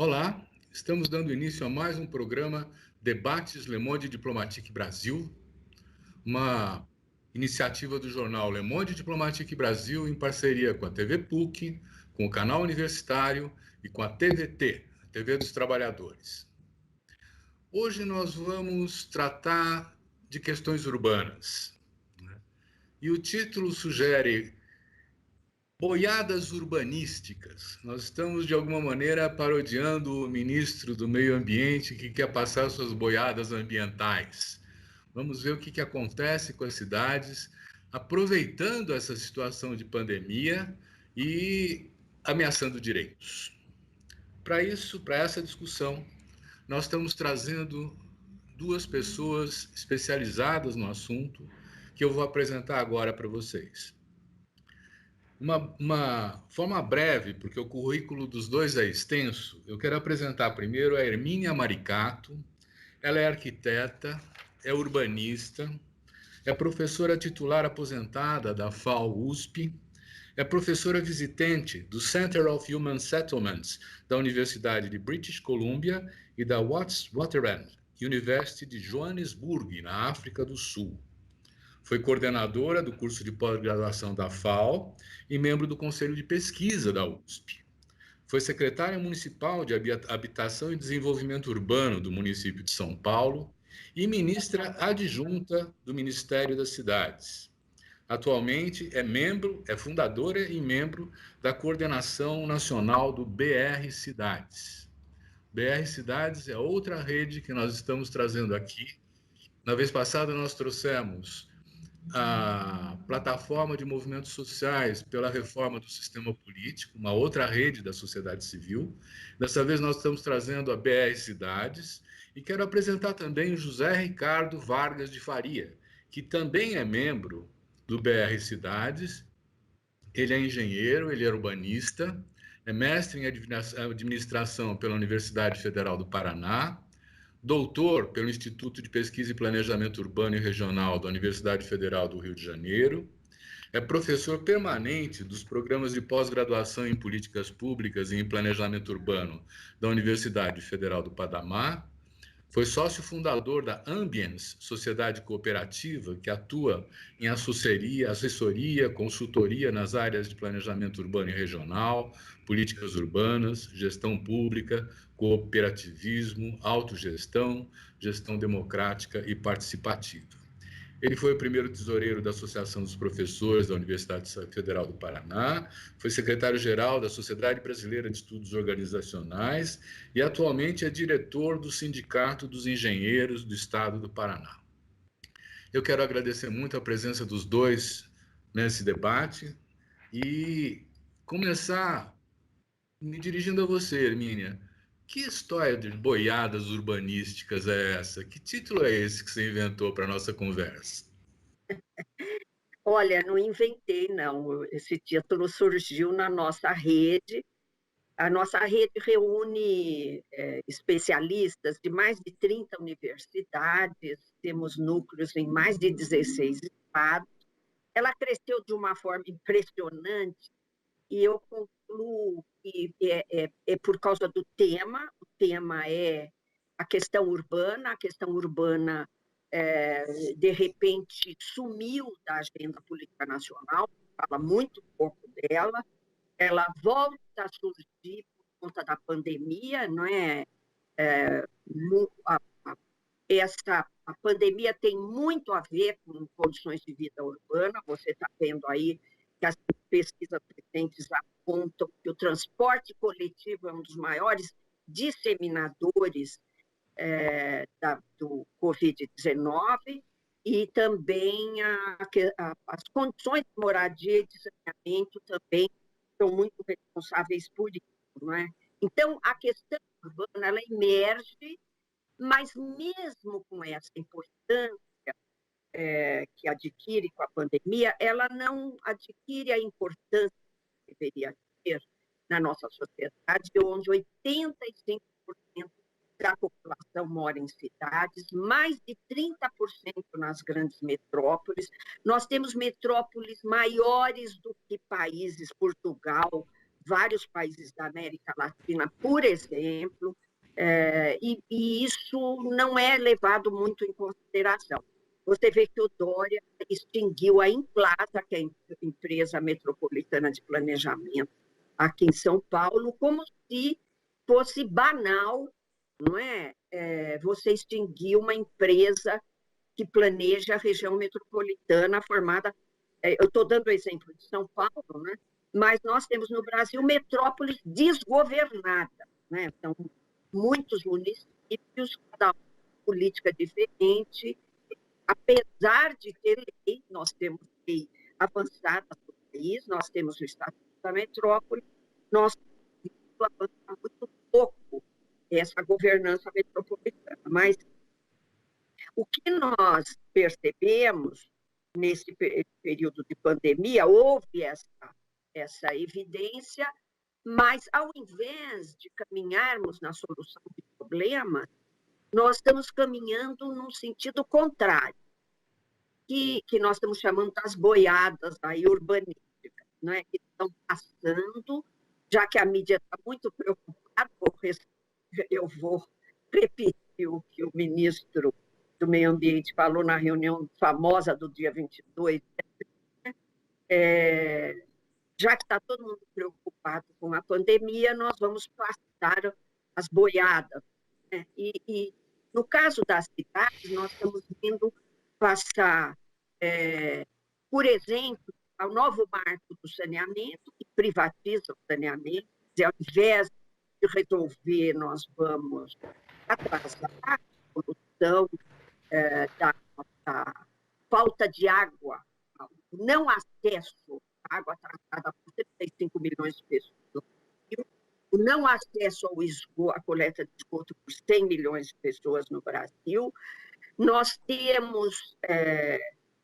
Olá, estamos dando início a mais um programa Debates Le Monde Diplomatique Brasil, uma iniciativa do jornal Le Monde Diplomatique Brasil em parceria com a TV PUC, com o canal universitário e com a TVT, a TV dos Trabalhadores. Hoje nós vamos tratar de questões urbanas. E o título sugere boiadas urbanísticas. Nós estamos, de alguma maneira, parodiando o ministro do Meio Ambiente que quer passar suas boiadas ambientais. Vamos ver o que acontece com as cidades, aproveitando essa situação de pandemia e ameaçando direitos. Para isso, para essa discussão, nós estamos trazendo duas pessoas especializadas no assunto que eu vou apresentar agora para vocês. Uma forma breve, porque o currículo dos dois é extenso, eu quero apresentar primeiro a Hermínia Maricato. Ela é arquiteta, é urbanista, é professora titular aposentada da FAO-USP, é professora visitante do Center of Human Settlements da Universidade de British Columbia e da Witwatersrand University de Joanesburgo, na África do Sul. Foi coordenadora do curso de pós-graduação da FAO e membro do Conselho de Pesquisa da USP. Foi secretária municipal de Habitação e Desenvolvimento Urbano do município de São Paulo e ministra adjunta do Ministério das Cidades. Atualmente é fundadora e membro da Coordenação Nacional do BR Cidades. BR Cidades é outra rede que nós estamos trazendo aqui. Na vez passada nós trouxemos a plataforma de movimentos sociais pela reforma do sistema político, uma outra rede da sociedade civil. Dessa vez nós estamos trazendo a BR Cidades e quero apresentar também o José Ricardo Vargas de Faria, que também é membro do BR Cidades. Ele é engenheiro, ele é urbanista, é mestre em administração pela Universidade Federal do Paraná, doutor pelo Instituto de Pesquisa e Planejamento Urbano e Regional da Universidade Federal do Rio de Janeiro, é professor permanente dos programas de pós-graduação em Políticas Públicas e em Planejamento Urbano da Universidade Federal do Panamá, foi sócio fundador da Ambience, sociedade cooperativa que atua em assessoria, consultoria nas áreas de planejamento urbano e regional, políticas urbanas, gestão pública, cooperativismo, autogestão, gestão democrática e participativa. Ele foi o primeiro tesoureiro da Associação dos Professores da Universidade Federal do Paraná, foi secretário-geral da Sociedade Brasileira de Estudos Organizacionais e atualmente é diretor do Sindicato dos Engenheiros do Estado do Paraná. Eu quero agradecer muito a presença dos dois nesse debate e começar me dirigindo a você, Hermínia. Que história de boiadas urbanísticas é essa? Que título é esse que você inventou para a nossa conversa? Olha, não inventei, não. Esse título surgiu na nossa rede. A nossa rede reúne especialistas de mais de 30 universidades, temos núcleos em mais de 16 estados. Ela cresceu de uma forma impressionante e eu concluo que é por causa do tema. O tema é a questão urbana de repente sumiu da agenda política nacional, fala muito pouco dela, ela volta a surgir por conta da pandemia, não é? A pandemia tem muito a ver com condições de vida urbana. Você está vendo aí que as pesquisas recentes apontam que o transporte coletivo é um dos maiores disseminadores do Covid-19 e também as condições de moradia e de saneamento também são muito responsáveis por isso, não é? Então, a questão urbana, ela emerge, mas mesmo com essa importância que adquire com a pandemia, ela não adquire a importância que deveria ter na nossa sociedade, onde 85% da população mora em cidades, mais de 30% nas grandes metrópoles. Nós temos metrópoles maiores do que países, Portugal, vários países da América Latina, por exemplo, e isso não é levado muito em consideração. Você vê que o Dória extinguiu a Implasa, que é a empresa metropolitana de planejamento aqui em São Paulo, como se fosse banal, não é? Você extinguir uma empresa que planeja a região metropolitana formada. Eu estou dando o exemplo de São Paulo, né? Mas nós temos no Brasil metrópoles desgovernadas, né? Então, muitos municípios, cada um com política diferente. Apesar de ter lei, nós temos lei avançada no país, nós temos o Estatuto da Metrópole, nós avançamos muito pouco essa governança metropolitana. Mas o que nós percebemos nesse período de pandemia, houve essa evidência, mas ao invés de caminharmos na solução de problemas, nós estamos caminhando num sentido contrário, que nós estamos chamando das boiadas aí urbanísticas, né? Que estão passando, já que a mídia está muito preocupada, eu vou repetir o que o ministro do Meio Ambiente falou na reunião famosa do dia 22, já que está todo mundo preocupado com a pandemia, nós vamos passar as boiadas, né? E no caso das cidades, nós estamos vendo passar, por exemplo, ao novo marco do saneamento, que privatiza o saneamento, e ao invés de resolver, nós vamos atrasar a solução da falta de água, o não acesso à água tratada por 35 milhões de pessoas no Brasil, o não acesso ao esgoto, à coleta de esgoto por 100 milhões de pessoas no Brasil. Nós temos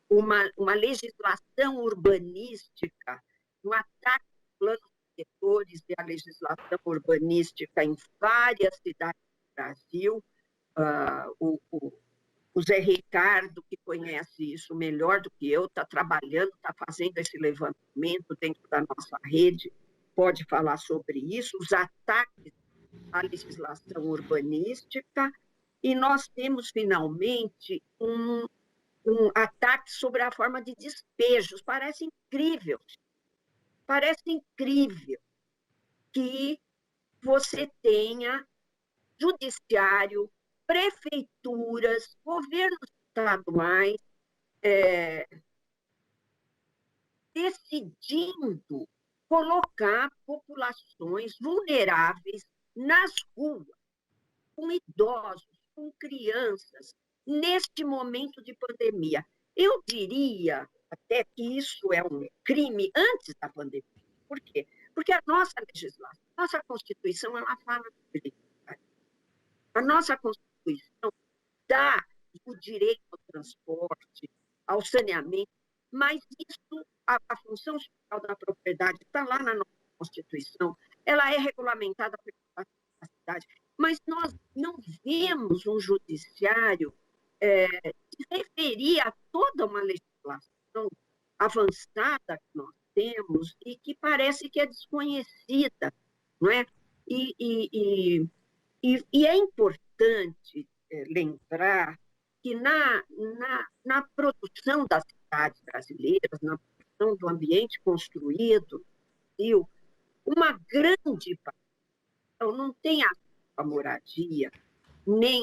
uma legislação urbanística, um ataque aos planos diretores e à legislação urbanística em várias cidades do Brasil. O Zé Ricardo, que conhece isso melhor do que eu, está trabalhando, está fazendo esse levantamento dentro da nossa rede, pode falar sobre isso, os ataques à legislação urbanística, e nós temos, finalmente, um ataque sobre a forma de despejos. Parece incrível que você tenha judiciário, prefeituras, governos estaduais decidindo colocar populações vulneráveis nas ruas, com idosos, com crianças, neste momento de pandemia. Eu diria até que isso é um crime antes da pandemia. Por quê? Porque a nossa legislação, nossa Constituição, ela fala de liberdade. A nossa Constituição dá o direito ao transporte, ao saneamento, mas isso, a função social da propriedade está lá na nossa Constituição, ela é regulamentada pela cidade, mas nós não vemos um judiciário se referir a toda uma legislação avançada que nós temos e que parece que é desconhecida, não é? E é importante lembrar que na produção das cidades brasileiras, na produção do ambiente construído, uma grande parte não tem a moradia, nem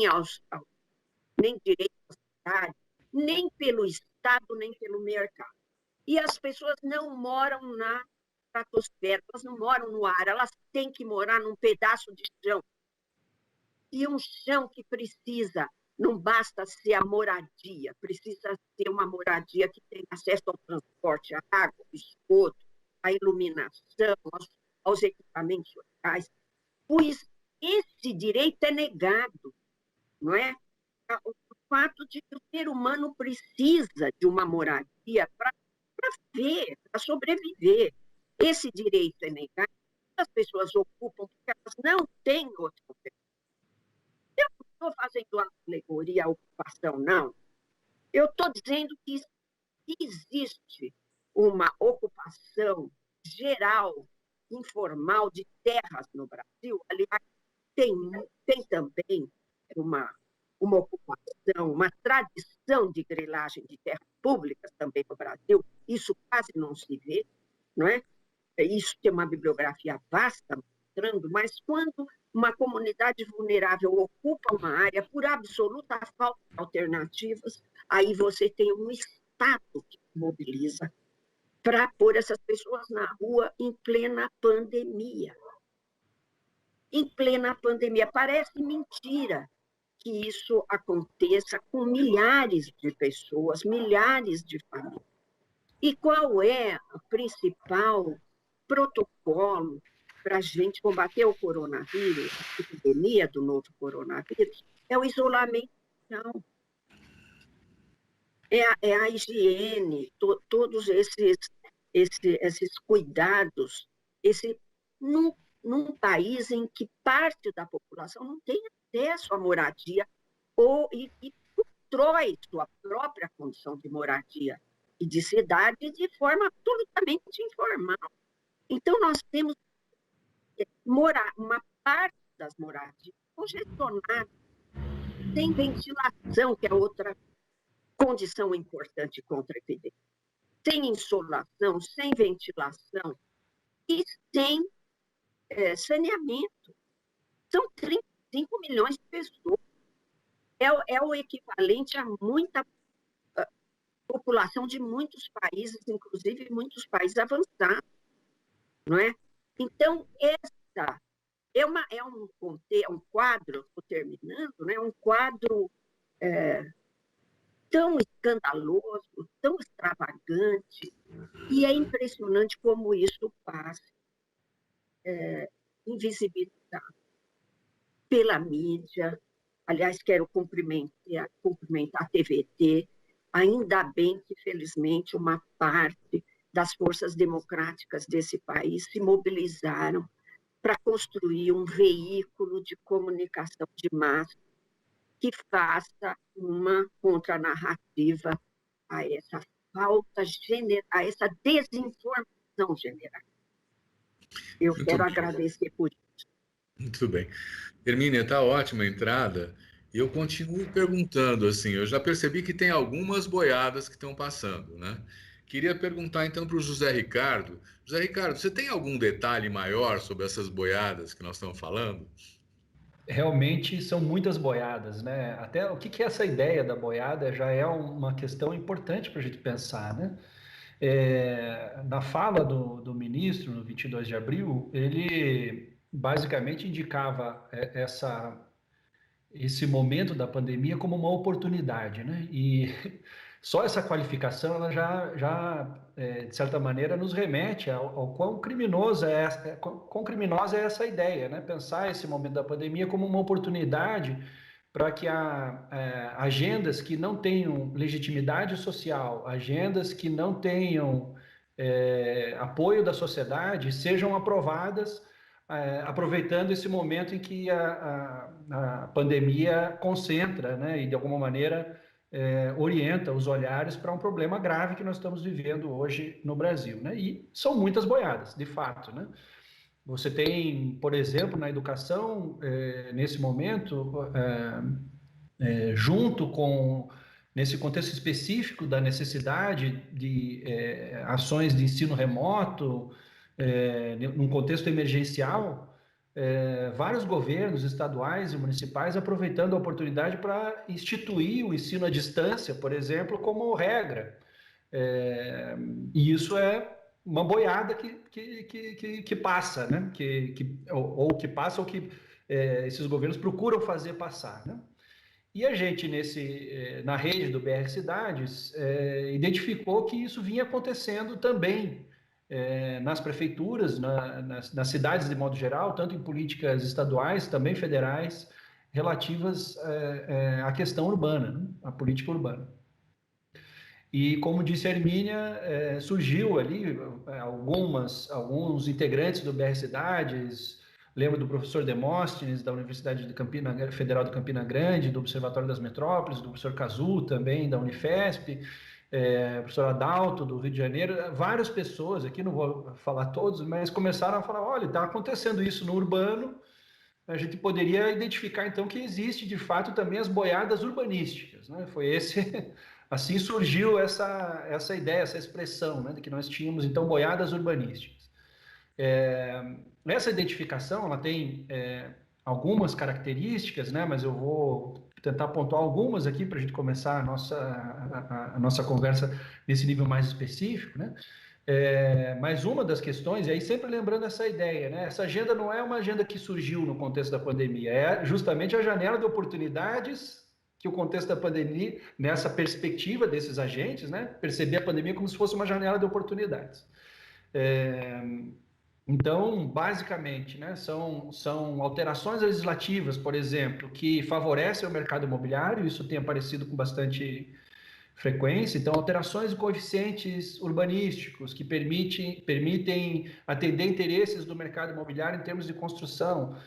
direito à cidade, nem pelo Estado, nem pelo mercado. E as pessoas não moram na estratosfera, elas não moram no ar, elas têm que morar num pedaço de chão. E um chão que precisa, não basta ser a moradia, precisa ser uma moradia que tenha acesso ao transporte, à água, ao esgoto, à iluminação, aos equipamentos sociais, pois esse direito é negado, não é? O fato de que o ser humano precisa de uma moradia para para sobreviver. Esse direito é negado, as pessoas ocupam porque elas não têm outra alternativa. Eu não estou fazendo uma alegoria à ocupação, não. Eu estou dizendo que existe uma ocupação geral informal de terras no Brasil. Aliás, tem também uma ocupação, uma tradição de grilagem de terras públicas também no Brasil. Isso quase não se vê, não é? Isso tem uma bibliografia vasta mostrando, mas quando uma comunidade vulnerável ocupa uma área por absoluta falta de alternativas, aí você tem um Estado que mobiliza para pôr essas pessoas na rua em plena pandemia. Em plena pandemia. Parece mentira que isso aconteça com milhares de pessoas, milhares de famílias. E qual é o principal protocolo para a gente combater o coronavírus, a epidemia do novo coronavírus? É o isolamento social. É a higiene, todos esses cuidados, num país em que parte da população não tem acesso à moradia e constrói sua própria condição de moradia e de cidade de forma absolutamente informal. Então, nós temos uma parte das moradias congestionadas, sem ventilação, que é outra condição importante contra a epidemia, sem insolação, sem ventilação e sem saneamento. São 35 milhões de pessoas. É o equivalente a muita população de muitos países, inclusive muitos países avançados, não é? Então, essa é um quadro, estou terminando, né? Um quadro tão escandaloso, tão extravagante, e é impressionante como isso passa invisibilizado pela mídia. Aliás, quero cumprimentar a TVT, ainda bem que, felizmente, uma parte das forças democráticas desse país se mobilizaram para construir um veículo de comunicação de massa que faça uma contranarrativa a essa a essa desinformação general. Eu quero agradecer por isso. Muito bem. Hermínia, está ótima a entrada. E eu continuo perguntando, assim, eu já percebi que tem algumas boiadas que estão passando, né? Queria perguntar então para o José Ricardo. José Ricardo, você tem algum detalhe maior sobre essas boiadas que nós estamos falando? Realmente são muitas boiadas, né? Até o que é essa ideia da boiada já é uma questão importante para a gente pensar, né? Na fala do ministro, no 22 de abril, ele basicamente indicava esse momento da pandemia como uma oportunidade, né? E só essa qualificação, ela de certa maneira, nos remete ao quão quão criminosa é essa ideia, né? Pensar esse momento da pandemia como uma oportunidade para que agendas que não tenham legitimidade social, agendas que não tenham apoio da sociedade, sejam aprovadas, aproveitando esse momento em que a pandemia concentra, né, e de alguma maneira orienta os olhares para um problema grave que nós estamos vivendo hoje no Brasil, né? E são muitas boiadas, de fato, né? Você tem, por exemplo, na educação, nesse momento, junto com, nesse contexto específico da necessidade de ações de ensino remoto, num contexto emergencial, vários governos estaduais e municipais aproveitando a oportunidade para instituir o ensino à distância, por exemplo, como regra. E isso é uma boiada que passa, né? Ou que passa, ou que esses governos procuram fazer passar, né? E a gente, na rede do BR Cidades, identificou que isso vinha acontecendo também nas prefeituras, nas cidades de modo geral, tanto em políticas estaduais, também federais, relativas à questão urbana, né? À política urbana. E, como disse a Hermínia, surgiu ali alguns integrantes do BR Cidades. Lembro do professor Demóstenes, da Universidade Federal de Campina Grande, do Observatório das Metrópoles, do professor Cazu, também, da Unifesp, professor Adalto, do Rio de Janeiro, várias pessoas, aqui não vou falar todos, mas começaram a falar, olha, está acontecendo isso no urbano, a gente poderia identificar, então, que existe, de fato, também as boiadas urbanísticas, né? Foi assim surgiu essa ideia, essa expressão, né, de que nós tínhamos, então, boiadas urbanísticas. Essa identificação, ela tem algumas características, né, mas eu vou tentar pontuar algumas aqui para a gente começar a nossa conversa nesse nível mais específico, né? Mas uma das questões, e aí sempre lembrando essa ideia, né? Essa agenda não é uma agenda que surgiu no contexto da pandemia, é justamente a janela de oportunidades que o contexto da pandemia, nessa perspectiva desses agentes, né? Perceber a pandemia como se fosse uma janela de oportunidades. Então, basicamente, né, são alterações legislativas, por exemplo, que favorecem o mercado imobiliário, isso tem aparecido com bastante frequência. Então, alterações de coeficientes urbanísticos que permitem atender interesses do mercado imobiliário em termos de construção.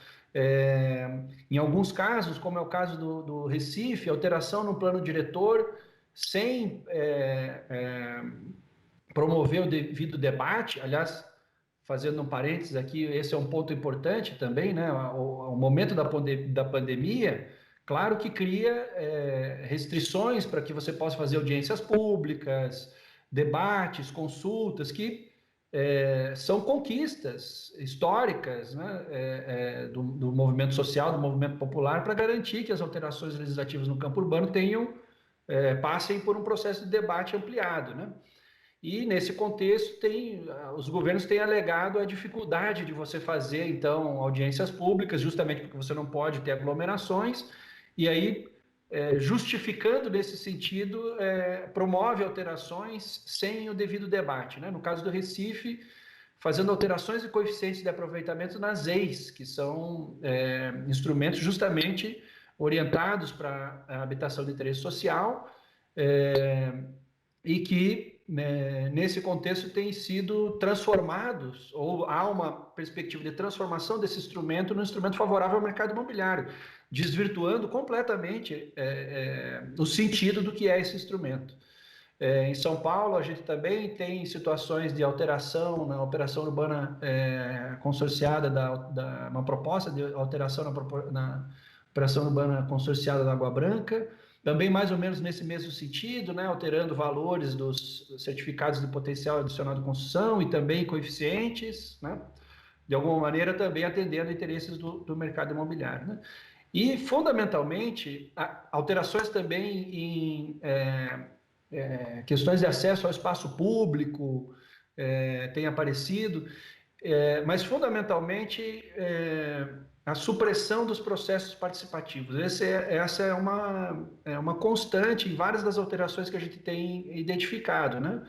Em alguns casos, como é o caso do Recife, alteração no plano diretor sem promover o devido debate. Aliás, fazendo um parênteses aqui, esse é um ponto importante também, né? O momento da pandemia, claro que cria restrições para que você possa fazer audiências públicas, debates, consultas, que são conquistas históricas, né? Do movimento social, do movimento popular, para garantir que as alterações legislativas no campo urbano passem por um processo de debate ampliado, né? E, nesse contexto, os governos têm alegado a dificuldade de você fazer, então, audiências públicas, justamente porque você não pode ter aglomerações, e aí, justificando nesse sentido, promove alterações sem o devido debate, né? No caso do Recife, fazendo alterações de coeficientes de aproveitamento nas EIs, que são instrumentos justamente orientados para a habitação de interesse social, e que, né, nesse contexto, têm sido transformados, ou há uma perspectiva de transformação desse instrumento num instrumento favorável ao mercado imobiliário, desvirtuando completamente o sentido do que é esse instrumento. Em São Paulo, a gente também tem situações de alteração na operação urbana consorciada, uma proposta de alteração na operação urbana consorciada da Água Branca, também mais ou menos nesse mesmo sentido, né, alterando valores dos certificados de potencial adicional de construção e também coeficientes, né, de alguma maneira também atendendo interesses do mercado imobiliário, né? E, fundamentalmente, alterações também em questões de acesso ao espaço público têm aparecido, mas, fundamentalmente, a supressão dos processos participativos. Essa é uma constante em várias das alterações que a gente tem identificado, né?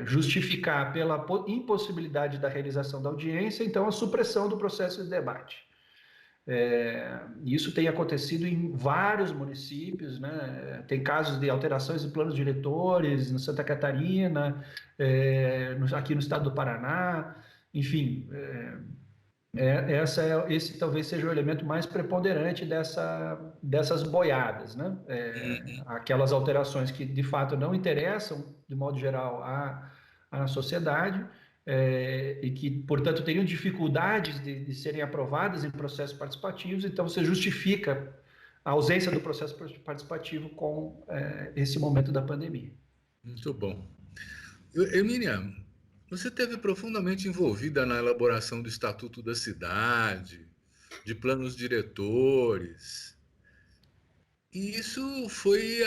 Justificar pela impossibilidade da realização da audiência, então, a supressão do processo de debate. Isso tem acontecido em vários municípios, né? Tem casos de alterações de planos diretores em Santa Catarina, aqui no estado do Paraná, enfim. Esse talvez seja o elemento mais preponderante dessas boiadas, né? Aquelas alterações que, de fato, não interessam, de modo geral, à sociedade, e que, portanto, teriam dificuldades de serem aprovadas em processos participativos, então você justifica a ausência do processo participativo com esse momento da pandemia. Muito bom. Emília, você esteve profundamente envolvida na elaboração do Estatuto da Cidade, de planos diretores, e isso foi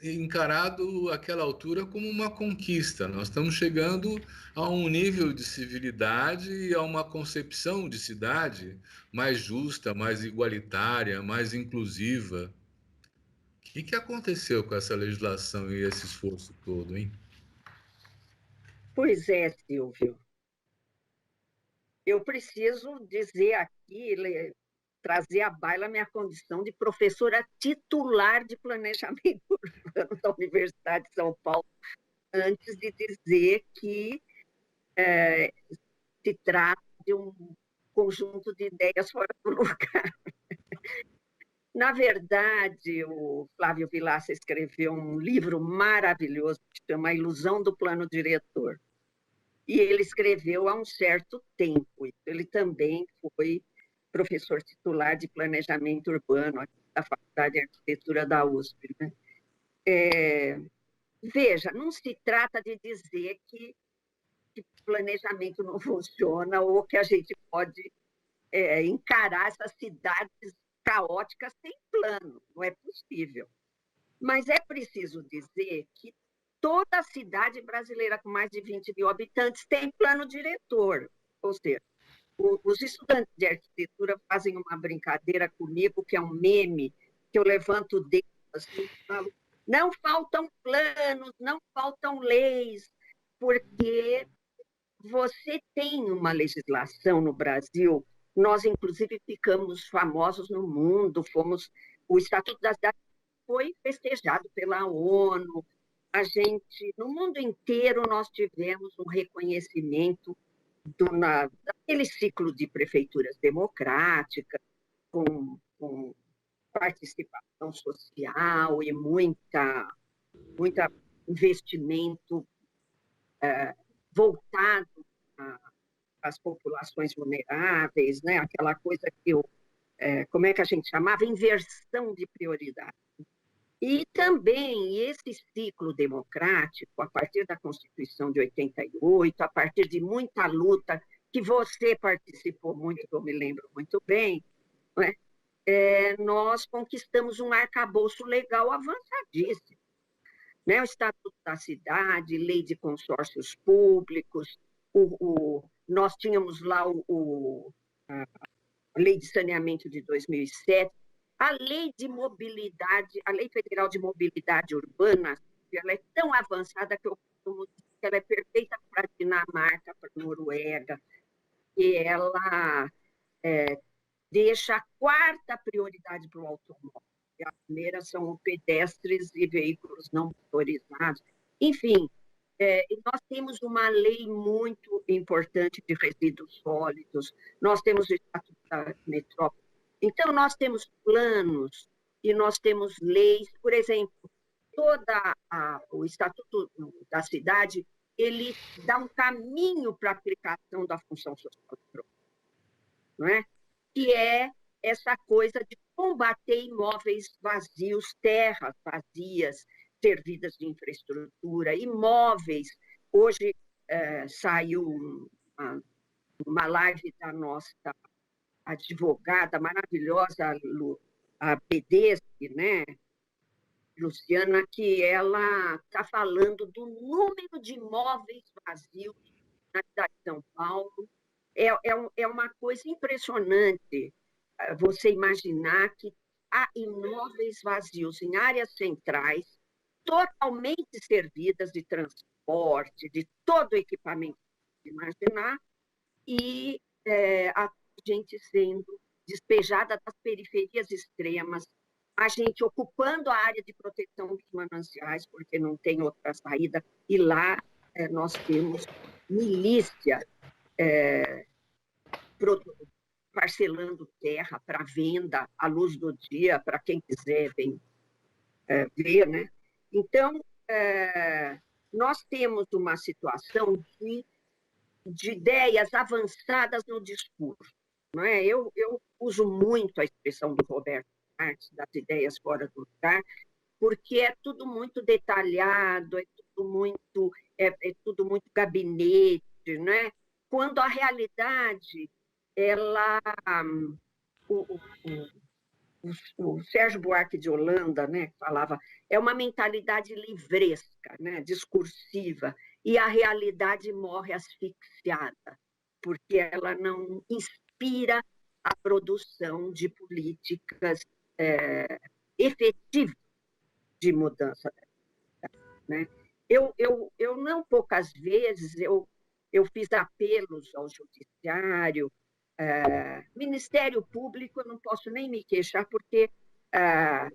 encarado àquela altura como uma conquista. Nós estamos chegando a um nível de civilidade e a uma concepção de cidade mais justa, mais igualitária, mais inclusiva. O que aconteceu com essa legislação e esse esforço todo, hein? Pois é, Silvio. Eu preciso dizer aqui, trazer à baila a minha condição de professora titular de planejamento urbano da Universidade de São Paulo, antes de dizer que se trata de um conjunto de ideias fora do lugar. Na verdade, o Flávio Vilaça escreveu um livro maravilhoso que se chama A Ilusão do Plano Diretor. E ele escreveu há um certo tempo. Ele também foi professor titular de planejamento urbano aqui da Faculdade de Arquitetura da USP, né? Veja, não se trata de dizer que planejamento não funciona ou que a gente pode encarar essas cidades caóticas sem plano. Não é possível. Mas é preciso dizer que toda cidade brasileira com mais de 20 mil habitantes tem plano diretor. Ou seja, os estudantes de arquitetura fazem uma brincadeira comigo, que é um meme, que eu levanto o dedo assim, e falo, não faltam planos, não faltam leis, porque você tem uma legislação no Brasil, nós, inclusive, ficamos famosos no mundo, o Estatuto da Cidade foi festejado pela ONU, no mundo inteiro, nós tivemos um reconhecimento daquele ciclo de prefeituras democráticas, com participação social e muita investimento voltado às populações vulneráveis, né? Aquela coisa que como é que a gente chamava? Inversão de prioridade. E também esse ciclo democrático, a partir da Constituição de 88, a partir de muita luta, que você participou muito, que eu me lembro muito bem, não é? Nós conquistamos um arcabouço legal avançadíssimo. Né? O Estatuto da Cidade, Lei de Consórcios Públicos, nós tínhamos lá a Lei de Saneamento de 2007, a Lei de Mobilidade, a Lei Federal de Mobilidade Urbana, ela é tão avançada que eu costumo dizer que ela é perfeita para a Dinamarca, para a Noruega, e ela deixa a quarta prioridade para o automóvel. A primeira são pedestres e veículos não motorizados. Enfim, nós temos uma lei muito importante de resíduos sólidos, nós temos o Estatuto da Metrópole. Então, nós temos planos e nós temos leis. Por exemplo, o Estatuto da Cidade, ele dá um caminho para a aplicação da função social, não é? Que é essa coisa de combater imóveis vazios, terras vazias, servidas de infraestrutura, imóveis. Hoje saiu uma live da nossa advogada maravilhosa, a Bedeschi, né? Luciana, que ela está falando do número de imóveis vazios na cidade de São Paulo. É uma coisa impressionante você imaginar que há imóveis vazios em áreas centrais, totalmente servidas de transporte, de todo o equipamento que imaginar, e a gente sendo despejada das periferias extremas, a gente ocupando a área de proteção dos mananciais, porque não tem outra saída, e lá nós temos milícia parcelando terra para venda à luz do dia, para quem quiser ver, né? Então, nós temos uma situação de ideias avançadas no discurso. Não é? Eu uso muito a expressão do Roberto Marques, das ideias fora do lugar, porque é tudo muito detalhado, é tudo muito gabinete, né? Quando a realidade, o Sérgio Buarque de Holanda, né, falava, é uma mentalidade livresca, né, discursiva, e a realidade morre asfixiada, porque ela não inspira a produção de políticas efetivas de mudança. Né? Eu não poucas vezes eu fiz apelos ao judiciário, Ministério Público, eu não posso nem me queixar, porque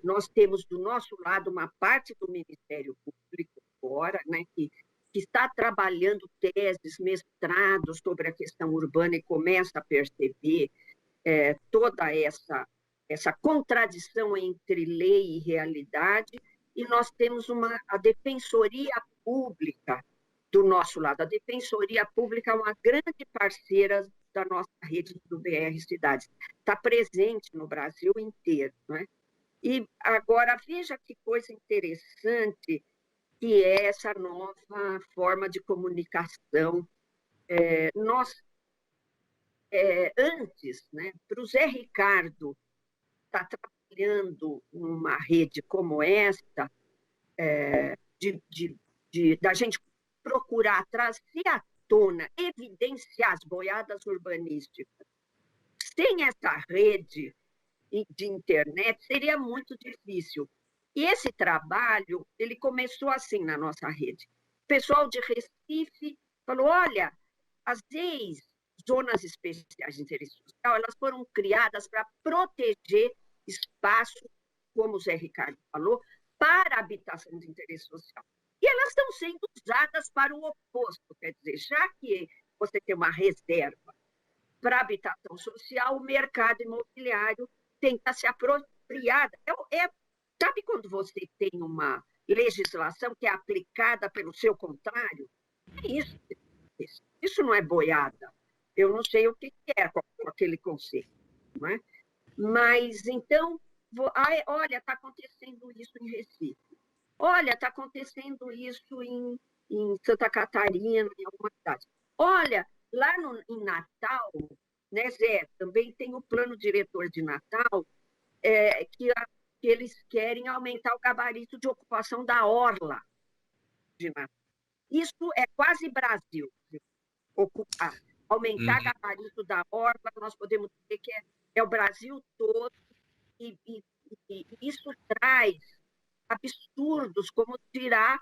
nós temos do nosso lado uma parte do Ministério Público agora, né, que está trabalhando teses, mestrados sobre a questão urbana e começa a perceber toda essa essa contradição entre lei e realidade, e nós temos a Defensoria Pública do nosso lado. A Defensoria Pública é uma grande parceira da nossa rede do BR Cidades. Está presente no Brasil inteiro, né? E agora, veja que coisa interessante que é essa nova forma de comunicação. Antes, né, para o Zé Ricardo estar trabalhando numa rede como esta, da gente procurar trazer à tona, evidenciar as boiadas urbanísticas. Sem essa rede de internet, seria muito difícil. E esse trabalho, ele começou assim na nossa rede. O pessoal de Recife falou, olha, as zonas especiais de interesse social, elas foram criadas para proteger espaços, como o Zé Ricardo falou, para a habitação de interesse social. E elas estão sendo usadas para o oposto, quer dizer, já que você tem uma reserva para habitação social, o mercado imobiliário tenta se apropriar. Sabe quando você tem uma legislação que é aplicada pelo seu contrário? É isso. Isso não é boiada. Eu não sei o que é com aquele conceito. Não é? Mas, então, olha, está acontecendo isso em Recife. Olha, está acontecendo isso em Santa Catarina, em alguma cidade. Olha, lá em Natal, né, Zé, também tem o plano diretor de Natal, que eles querem aumentar o gabarito de ocupação da orla de Natal. Isso é quase Brasil, aumentar o gabarito da orla, nós podemos dizer que é o Brasil todo, e isso traz absurdos, como tirar,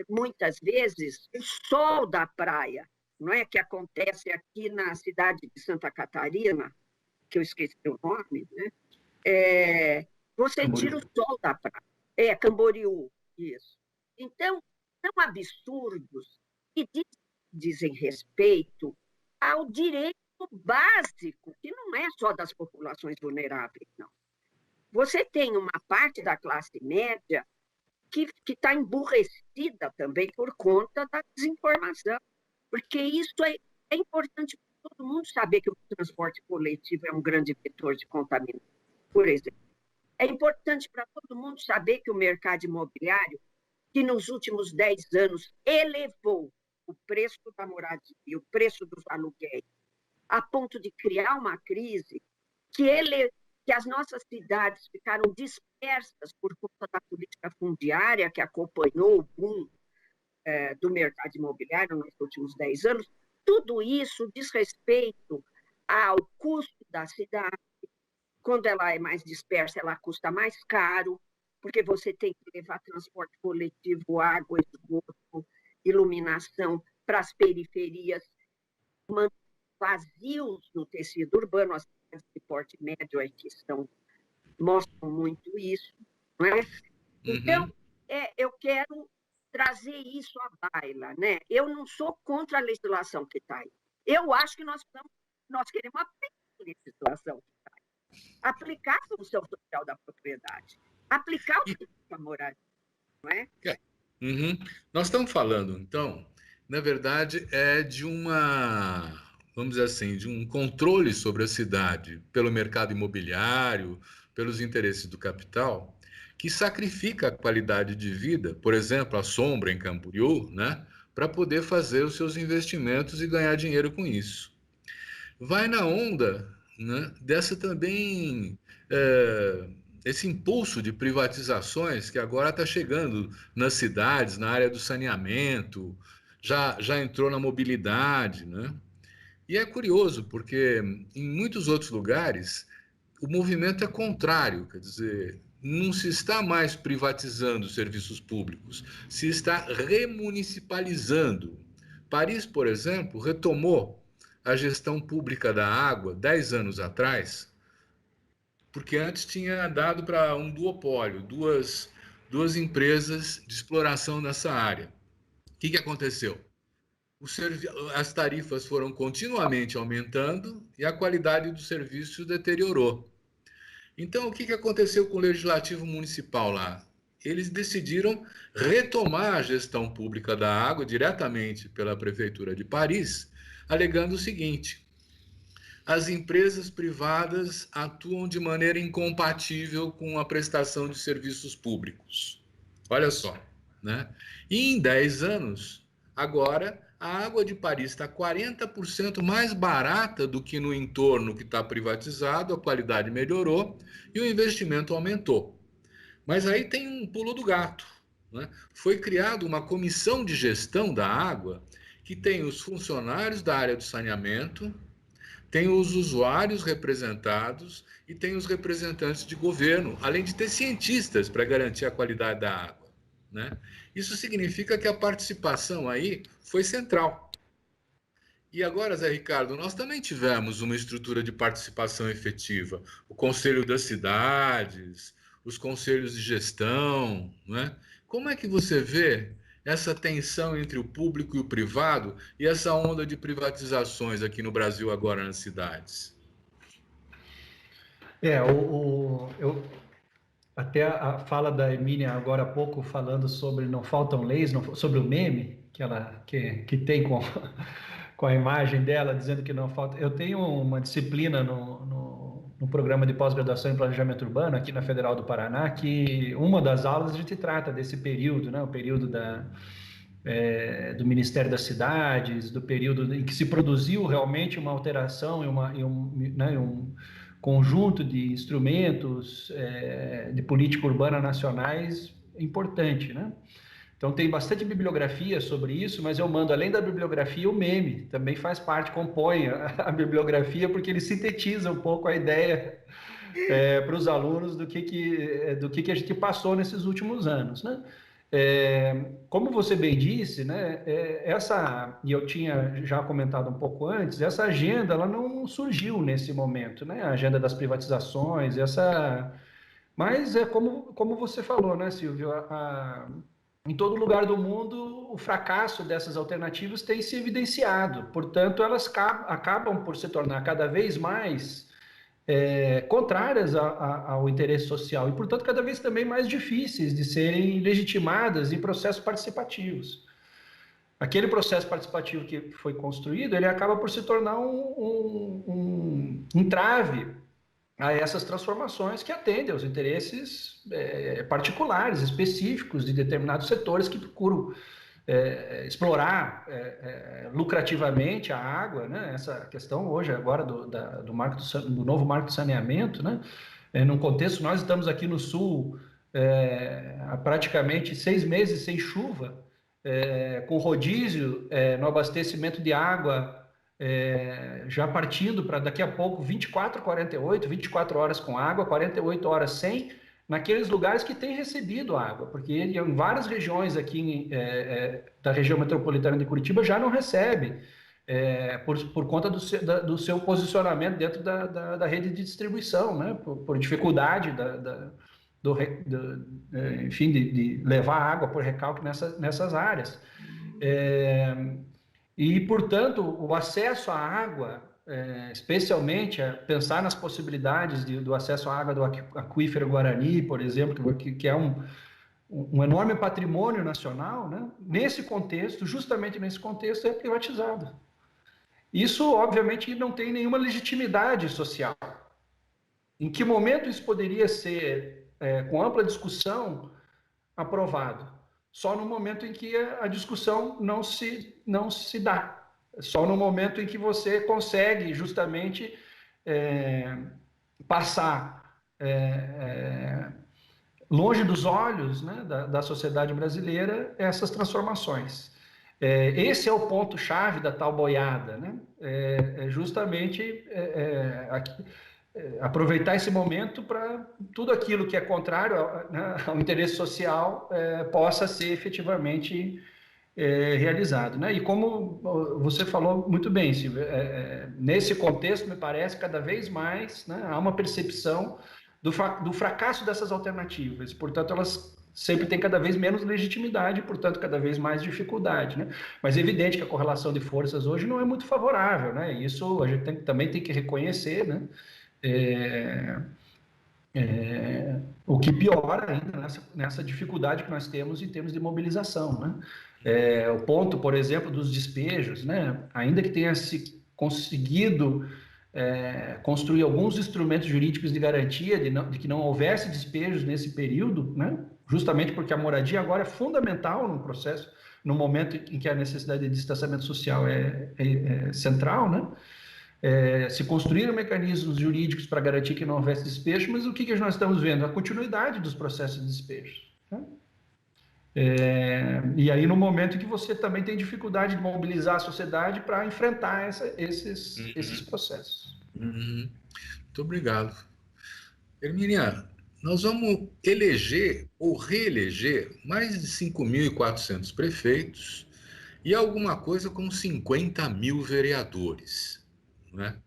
muitas vezes, o sol da praia, não é? Que acontece aqui na cidade de Santa Catarina, que eu esqueci o nome, né? Você tira o sol da praia. Camboriú, isso. Então, são absurdos que dizem respeito ao direito básico, que não é só das populações vulneráveis, não. Você tem uma parte da classe média que está emburrecida também por conta da desinformação, porque isso é importante para todo mundo saber que o transporte coletivo é um grande vetor de contaminação, por exemplo. É importante para todo mundo saber que o mercado imobiliário, que nos últimos 10 anos elevou o preço da moradia e o preço dos aluguéis, a ponto de criar uma crise que as nossas cidades ficaram dispersas por conta da política fundiária que acompanhou o boom do mercado imobiliário nos últimos 10 anos, tudo isso diz respeito ao custo da cidade. Quando ela é mais dispersa, ela custa mais caro, porque você tem que levar transporte coletivo, água, esgoto, iluminação para as periferias, vazios no tecido urbano, as cidades de porte médio aí que mostram muito isso, não é? Então, eu quero trazer isso à baila, né? Eu não sou contra a legislação que está aí. Eu acho que nós queremos aplicar a legislação que está aí. Aplicar a função social da propriedade. Aplicar o direito à moradia, não é? Nós estamos falando, então, na verdade, de vamos dizer assim, de um controle sobre a cidade pelo mercado imobiliário, pelos interesses do capital, que sacrifica a qualidade de vida, por exemplo, a Sombra em Camboriú, né, para poder fazer os seus investimentos e ganhar dinheiro com isso. Vai na onda, né, dessa também, esse impulso de privatizações que agora está chegando nas cidades, na área do saneamento, já entrou na mobilidade, né? E é curioso, porque em muitos outros lugares o movimento é contrário, quer dizer, não se está mais privatizando os serviços públicos, se está remunicipalizando. Paris, por exemplo, retomou a gestão pública da água 10 anos atrás, porque antes tinha dado para um duopólio, duas empresas de exploração nessa área. O que aconteceu? As tarifas foram continuamente aumentando e a qualidade do serviço deteriorou. Então, o que aconteceu com o Legislativo Municipal lá? Eles decidiram retomar a gestão pública da água diretamente pela Prefeitura de Paris, alegando o seguinte: as empresas privadas atuam de maneira incompatível com a prestação de serviços públicos. Olha só, né? E em 10 anos, agora, a água de Paris está 40% mais barata do que no entorno que está privatizado, a qualidade melhorou e o investimento aumentou. Mas aí tem um pulo do gato, né? Foi criada uma comissão de gestão da água que tem os funcionários da área do saneamento, tem os usuários representados e tem os representantes de governo, além de ter cientistas para garantir a qualidade da água, né? Isso significa que a participação aí foi central. E agora, Zé Ricardo, nós também tivemos uma estrutura de participação efetiva, o Conselho das Cidades, os conselhos de gestão, não é? Como é que você vê essa tensão entre o público e o privado e essa onda de privatizações aqui no Brasil agora nas cidades? Eu até a fala da Emília agora há pouco falando sobre não faltam leis, sobre o meme que tem com a imagem dela dizendo que não falta. Eu tenho uma disciplina no programa de pós-graduação em planejamento urbano aqui na Federal do Paraná, que uma das aulas a gente trata desse período, né? O período do Ministério das Cidades, do período em que se produziu realmente uma alteração e um conjunto de instrumentos de política urbana nacionais importante, né? Então tem bastante bibliografia sobre isso, mas eu mando, além da bibliografia, o meme também faz parte, compõe a bibliografia, porque ele sintetiza um pouco a ideia para os alunos do que a gente passou nesses últimos anos, né? Como você bem disse, né, e eu tinha já comentado um pouco antes, essa agenda ela não surgiu nesse momento, né? A agenda das privatizações, mas é como você falou, né, Silvio? Em todo lugar do mundo, o fracasso dessas alternativas tem se evidenciado. Portanto, elas acabam por se tornar cada vez mais contrárias ao interesse social e, portanto, cada vez também mais difíceis de serem legitimadas em processos participativos. Aquele processo participativo que foi construído, ele acaba por se tornar um entrave a essas transformações que atendem aos interesses particulares, específicos de determinados setores que procuram explorar lucrativamente a água, né? Essa questão hoje agora do novo marco de saneamento, né? Num contexto, nós estamos aqui no sul há praticamente 6 meses sem chuva, com rodízio no abastecimento de água, já partindo para daqui a pouco 24 horas com água, 48 horas sem, naqueles lugares que têm recebido água, porque em várias regiões aqui da região metropolitana de Curitiba já não recebe, por conta do seu posicionamento dentro da rede de distribuição, né? Por dificuldade enfim, de levar água por recalque nessas áreas. E, portanto, o acesso à água, especialmente pensar nas possibilidades do acesso à água do aquífero Guarani, por exemplo, que é um enorme patrimônio nacional, né? Justamente nesse contexto, é privatizado. Isso, obviamente, não tem nenhuma legitimidade social. Em que momento isso poderia ser, com ampla discussão, aprovado? Só no momento em que a discussão não se dá. Só no momento em que você consegue justamente passar longe dos olhos, né, da sociedade brasileira essas transformações. Esse é o ponto-chave da tal boiada, né? Justamente aproveitar esse momento para tudo aquilo que é contrário ao interesse social possa ser efetivamente realizado, né? E como você falou muito bem, Silvia, nesse contexto, me parece, cada vez mais, né, há uma percepção do fracasso dessas alternativas, portanto, elas sempre têm cada vez menos legitimidade, portanto, cada vez mais dificuldade, né? Mas é evidente que a correlação de forças hoje não é muito favorável, né? Isso a gente também tem que reconhecer, né? O que piora ainda nessa dificuldade que nós temos em termos de mobilização, né? O ponto, por exemplo, dos despejos, né? Ainda que tenha se conseguido construir alguns instrumentos jurídicos de garantia de que não houvesse despejos nesse período, né? Justamente porque a moradia agora é fundamental no processo, no momento em que a necessidade de distanciamento social é central, né? Se construíram mecanismos jurídicos para garantir que não houvesse despejo, mas o que nós estamos vendo? A continuidade dos processos de despejo. Né? E aí, no momento em que você também tem dificuldade de mobilizar a sociedade para enfrentar esses processos. Muito obrigado. Hermínia, nós vamos eleger ou reeleger mais de 5.400 prefeitos e alguma coisa como 50 mil vereadores, né?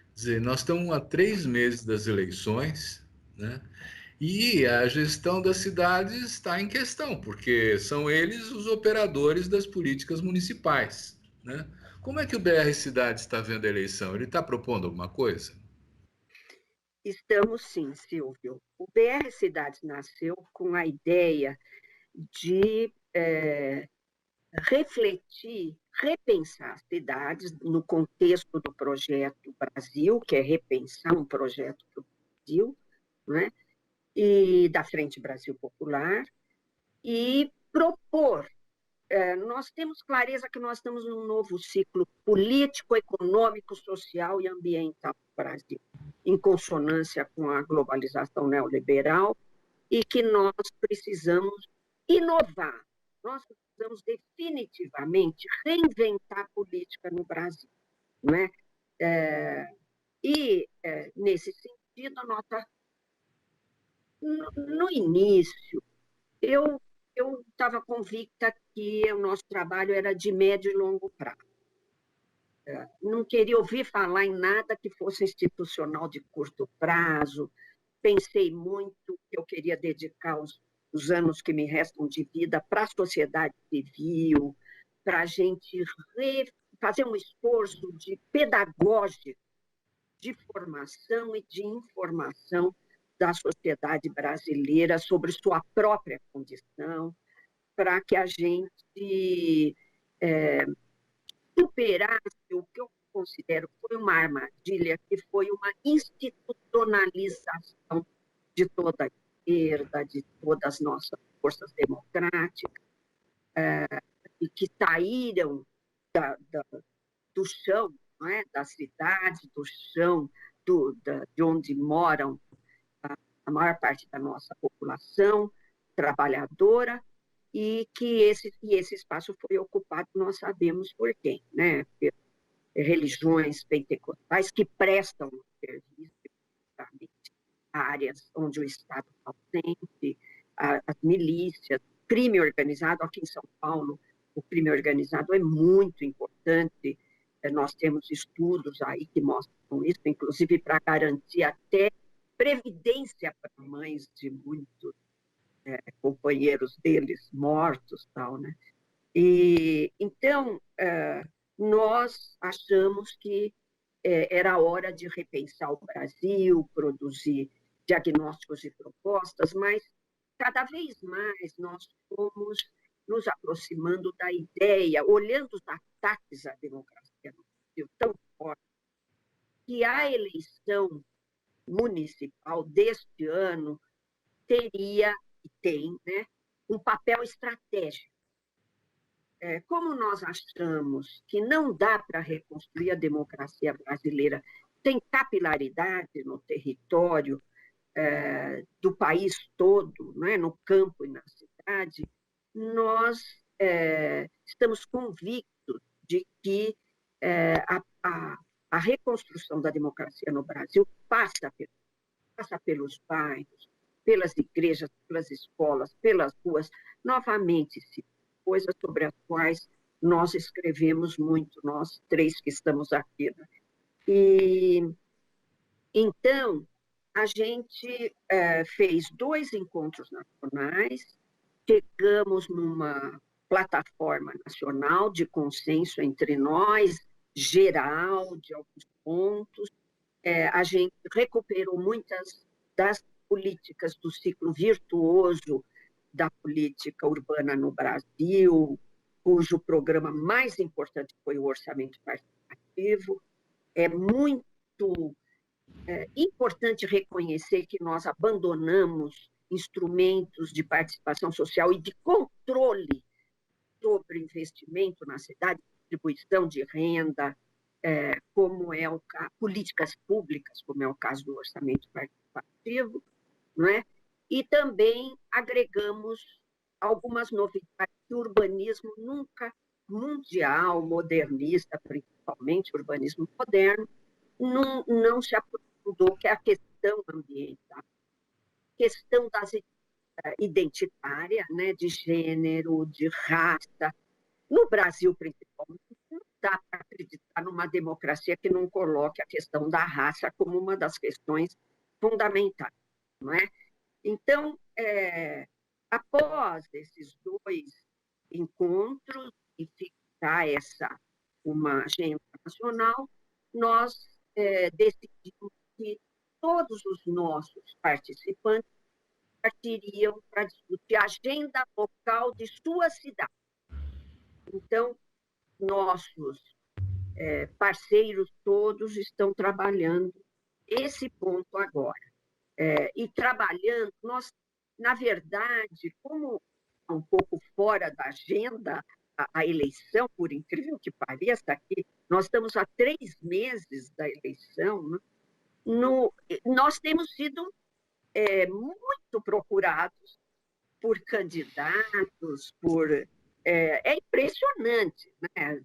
Quer dizer, nós estamos há 3 meses das eleições, né? E a gestão das cidades está em questão, porque são eles os operadores das políticas municipais, né? Como é que o BR Cidades está vendo a eleição? Ele está propondo alguma coisa? Estamos sim, Silvio. O BR Cidades nasceu com a ideia de refletir, repensar as cidades no contexto do projeto Brasil, que é repensar um projeto do Brasil, né? E da Frente Brasil Popular, e propor. Nós temos clareza que nós estamos num novo ciclo político, econômico, social e ambiental no Brasil, em consonância com a globalização neoliberal, e que nós precisamos inovar. Nós precisamos definitivamente reinventar a política no Brasil. Não é? Nesse sentido, no início, eu estava convicta que o nosso trabalho era de médio e longo prazo. Não queria ouvir falar em nada que fosse institucional de curto prazo. Pensei muito que eu queria dedicar os anos que me restam de vida para a sociedade civil, para a gente fazer um esforço de pedagógico, de formação e de informação da sociedade brasileira sobre sua própria condição, para que a gente superasse o que eu considero que foi uma armadilha, que foi uma institucionalização de toda a esquerda, de todas as nossas forças democráticas, e que saíram do chão, não é? Da cidade, do chão, de onde moram a maior parte da nossa população trabalhadora, e que esse espaço foi ocupado, nós sabemos por quem, né? Religiões pentecostais que prestam serviço, áreas onde o Estado está ausente, as milícias, crime organizado. Aqui em São Paulo, o crime organizado é muito importante. Nós temos estudos aí que mostram isso, inclusive para garantir até previdência para mães de muitos companheiros deles mortos, tal, né? E então nós achamos que era hora de repensar o Brasil, produzir diagnósticos e propostas, mas cada vez mais nós fomos nos aproximando da ideia, olhando os ataques à democracia no Brasil tão forte, que a eleição municipal deste ano teria e tem, né, um papel estratégico. Como nós achamos que não dá para reconstruir a democracia brasileira sem capilaridade no território do país todo, né, no campo e na cidade, nós estamos convictos de que a reconstrução da democracia no Brasil passa pelos bairros, pelas igrejas, pelas escolas, pelas ruas, novamente, coisas sobre as quais nós escrevemos muito, nós 3 que estamos aqui. Né? E então, a gente fez 2 encontros nacionais, chegamos numa plataforma nacional de consenso entre nós, geral, de alguns pontos. A gente recuperou muitas das políticas do ciclo virtuoso da política urbana no Brasil, cujo programa mais importante foi o orçamento participativo. É muito importante reconhecer que nós abandonamos instrumentos de participação social e de controle sobre investimento na cidade, distribuição de renda, como é o caso, políticas públicas, como é o caso do orçamento participativo, não é? E também agregamos algumas novidades do urbanismo nunca mundial, modernista, principalmente urbanismo moderno, não se aprofundou, que é a questão ambiental, questão das identitária, né, de gênero, de raça. No Brasil, principalmente, não dá para acreditar numa democracia que não coloque a questão da raça como uma das questões fundamentais, não é? Então, após esses 2 encontros e fixar uma agenda nacional, nós decidimos que todos os nossos participantes partiriam para discutir a agenda local de sua cidade. Então, nossos parceiros todos estão trabalhando esse ponto agora. E trabalhando, nós, na verdade, como um pouco fora da agenda, a eleição, por incrível que pareça, aqui, nós estamos há 3 meses da eleição, né? Nós temos sido muito procurados por candidatos, é impressionante, né?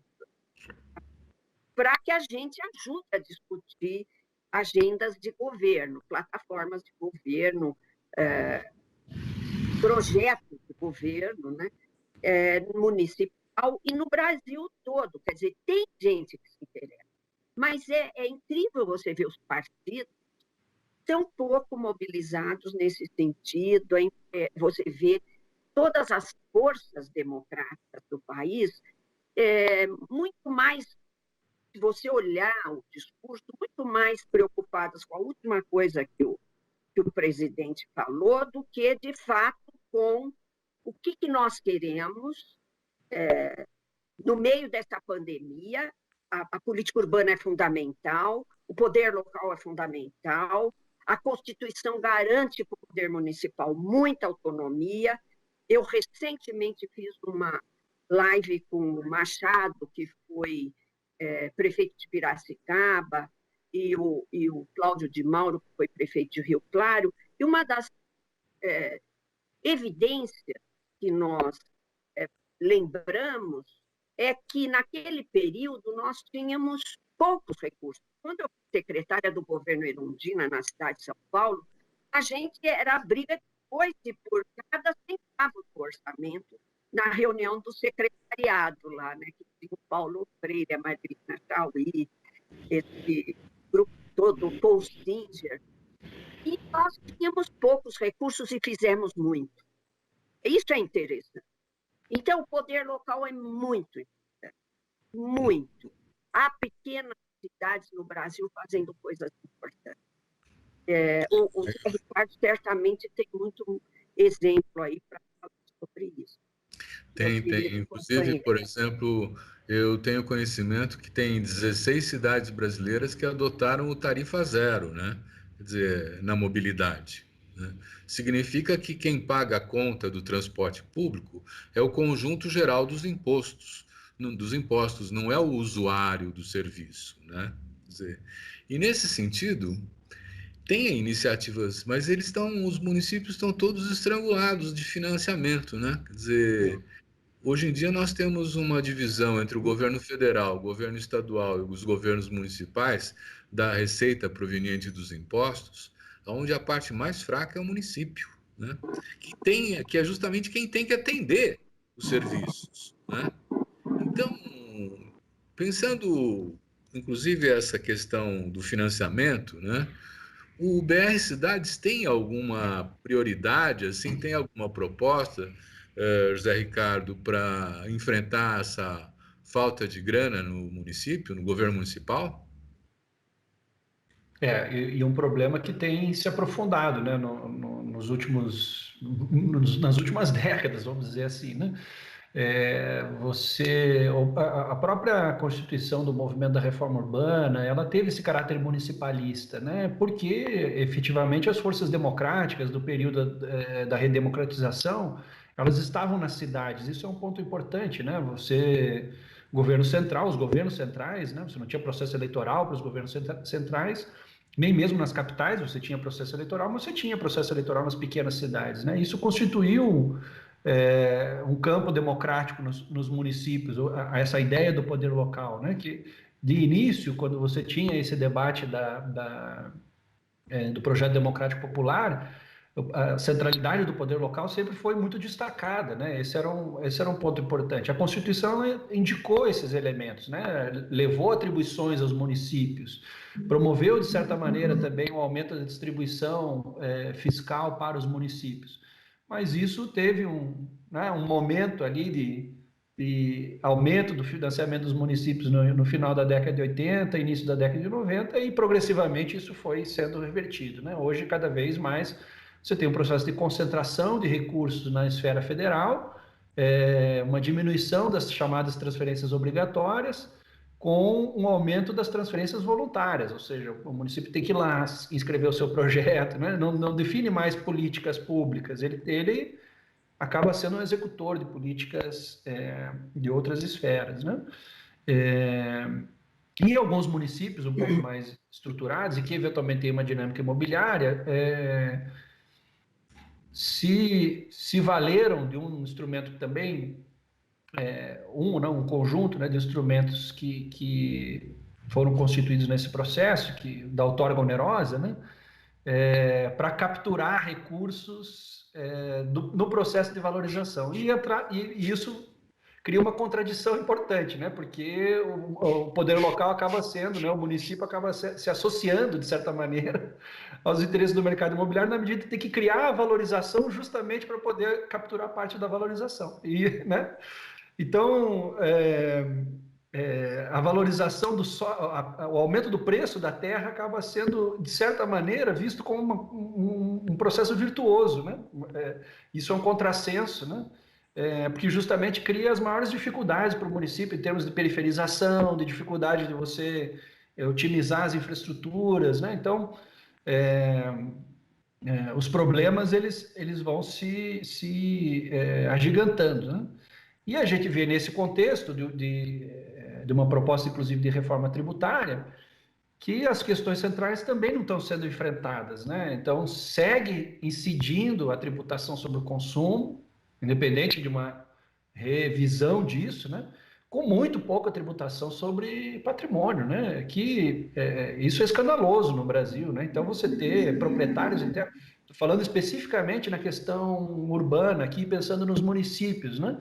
Para que a gente ajude a discutir agendas de governo, plataformas de governo, projetos de governo, né? Municipal e no Brasil todo. Quer dizer, tem gente que se interessa. Mas é incrível você ver os partidos tão pouco mobilizados nesse sentido. Você vê todas as forças democráticas do país muito mais, se você olhar o discurso, muito mais preocupadas com a última coisa que o presidente falou do que, de fato, com o que nós queremos no meio dessa pandemia. A política urbana é fundamental, o poder local é fundamental, a Constituição garante para o poder municipal muita autonomia. Eu recentemente fiz uma live com o Machado, que foi prefeito de Piracicaba, e o Cláudio de Mauro, que foi prefeito de Rio Claro, e uma das evidências que nós lembramos é que, naquele período, nós tínhamos poucos recursos. Quando eu fui secretária do governo Erundina, na cidade de São Paulo, a gente era a briga de foice por cada centavo do orçamento na reunião do secretariado lá, né, que tinha o Paulo Freire, a Madrina Chauí, esse grupo todo, o Paul Singer. E nós tínhamos poucos recursos e fizemos muito. Isso é interessante. Então, o poder local é muito importante, muito. Há pequenas cidades no Brasil fazendo coisas importantes. O Ricardo certamente tem muito exemplo aí para falar sobre isso. Tem. Inclusive, por exemplo, eu tenho conhecimento que tem 16 cidades brasileiras que adotaram o tarifa zero, né? Quer dizer, na mobilidade. Né? Significa que quem paga a conta do transporte público é o conjunto geral dos impostos, não é o usuário do serviço, né? Quer dizer, e nesse sentido, tem iniciativas, mas os municípios estão todos estrangulados de financiamento, né? Quer dizer, hoje em dia nós temos uma divisão entre o governo federal, o governo estadual e os governos municipais da receita proveniente dos impostos, onde a parte mais fraca é o município, né? Que é justamente quem tem que atender os serviços, né? Então, pensando, inclusive, essa questão do financiamento, né? O BR Cidades tem alguma prioridade, assim, tem alguma proposta, José Ricardo, para enfrentar essa falta de grana no município, no governo municipal? E um problema que tem se aprofundado, né, nas últimas décadas, vamos dizer assim, né? A própria constituição do movimento da reforma urbana, ela teve esse caráter municipalista, né? Porque efetivamente as forças democráticas do período da redemocratização, elas estavam nas cidades. Isso é um ponto importante, né? Governo central, os governos centrais, né? Você não tinha processo eleitoral para os governos centrais, nem mesmo nas capitais você tinha processo eleitoral, mas você tinha processo eleitoral nas pequenas cidades, né? Isso constituiu um campo democrático nos municípios, essa ideia do poder local, né? Que de início, quando você tinha esse debate do projeto democrático popular, a centralidade do poder local sempre foi muito destacada, né? Esse era um ponto importante. A Constituição indicou esses elementos, né? Levou atribuições aos municípios, promoveu, de certa maneira, também o aumento da distribuição fiscal para os municípios. Mas isso teve um momento ali de aumento do financiamento dos municípios no final da década de 80, início da década de 90, e progressivamente isso foi sendo revertido, né? Hoje, cada vez mais, você tem um processo de concentração de recursos na esfera federal, uma diminuição das chamadas transferências obrigatórias, com um aumento das transferências voluntárias, ou seja, o município tem que ir lá inscrever o seu projeto, né? Não define mais políticas públicas, ele acaba sendo um executor de políticas de outras esferas, né? Em alguns municípios um pouco mais estruturados e que eventualmente têm uma dinâmica imobiliária, se valeram de um instrumento também, um conjunto, né, de instrumentos que foram constituídos nesse processo, da outorga onerosa, né, para capturar recursos no processo de valorização. E isso cria uma contradição importante, né, porque o poder local acaba sendo, né, o município acaba se associando, de certa maneira, aos interesses do mercado imobiliário, na medida que tem que criar a valorização justamente para poder capturar parte da valorização. Né? Então, a valorização o aumento do preço da terra acaba sendo, de certa maneira, visto como um processo virtuoso, né? Isso é um contrassenso, né? Porque justamente cria as maiores dificuldades para o município em termos de periferização, de dificuldade de você otimizar as infraestruturas, né? Então, os problemas eles vão se agigantando, né? E a gente vê nesse contexto de uma proposta, inclusive, de reforma tributária, que as questões centrais também não estão sendo enfrentadas, né? Então, segue incidindo a tributação sobre o consumo, independente de uma revisão disso, né? Com muito pouca tributação sobre patrimônio, né? Isso é escandaloso no Brasil, né? Então, você ter proprietários internos, falando especificamente na questão urbana, aqui pensando nos municípios, né?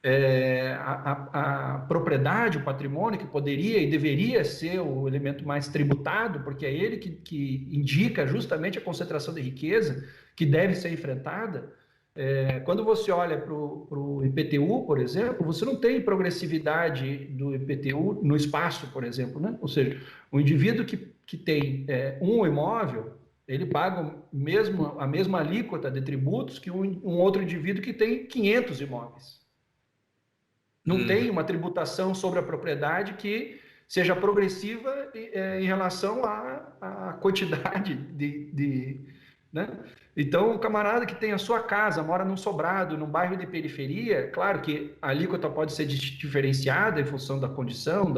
A propriedade, o patrimônio, que poderia e deveria ser o elemento mais tributado, porque é ele que indica justamente a concentração de riqueza que deve ser enfrentada. Quando você olha para o IPTU, por exemplo, você não tem progressividade do IPTU no espaço, por exemplo, né? Ou seja, o indivíduo que tem um imóvel, ele paga a mesma alíquota de tributos que um outro indivíduo que tem 500 imóveis. Não tem uma tributação sobre a propriedade que seja progressiva em relação à quantidade né? Então, o camarada que tem a sua casa, mora num sobrado, num bairro de periferia, claro que a alíquota pode ser diferenciada em função da condição,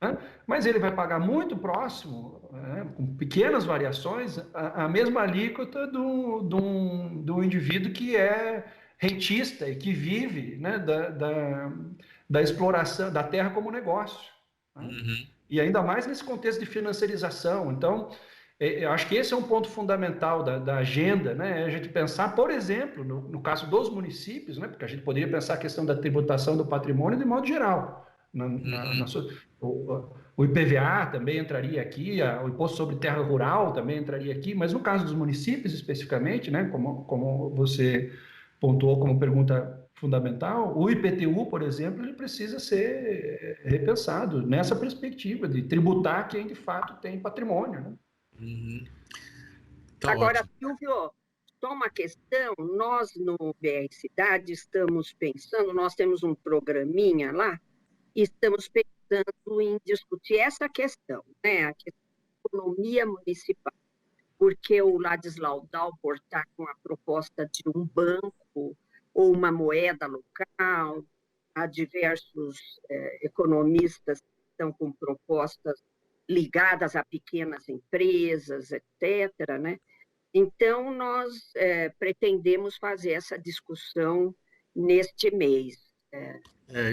né? Mas ele vai pagar muito próximo, né, com pequenas variações, a mesma alíquota do indivíduo que é rentista e que vive, né, da exploração da terra como negócio, né? E ainda mais nesse contexto de financiarização. Então, eu acho que esse é um ponto fundamental da agenda, né? A gente pensar, por exemplo, no caso dos municípios, né? Porque a gente poderia pensar a questão da tributação do patrimônio de modo geral. O IPVA também entraria aqui, o Imposto sobre Terra Rural também entraria aqui, mas no caso dos municípios especificamente, né? Como você pontuou como pergunta fundamental, o IPTU, por exemplo, ele precisa ser repensado nessa perspectiva de tributar quem de fato tem patrimônio, né? Uhum. Tá Agora, ótimo. Silvio, só uma questão, nós no BR Cidade estamos pensando, nós temos um programinha lá, e estamos pensando em discutir essa questão, né? A questão da economia municipal, porque o Ladislau Dalport está com a proposta de um banco ou uma moeda local, há diversos economistas que estão com propostas ligadas a pequenas empresas, etc., né? Então, nós pretendemos fazer essa discussão neste mês.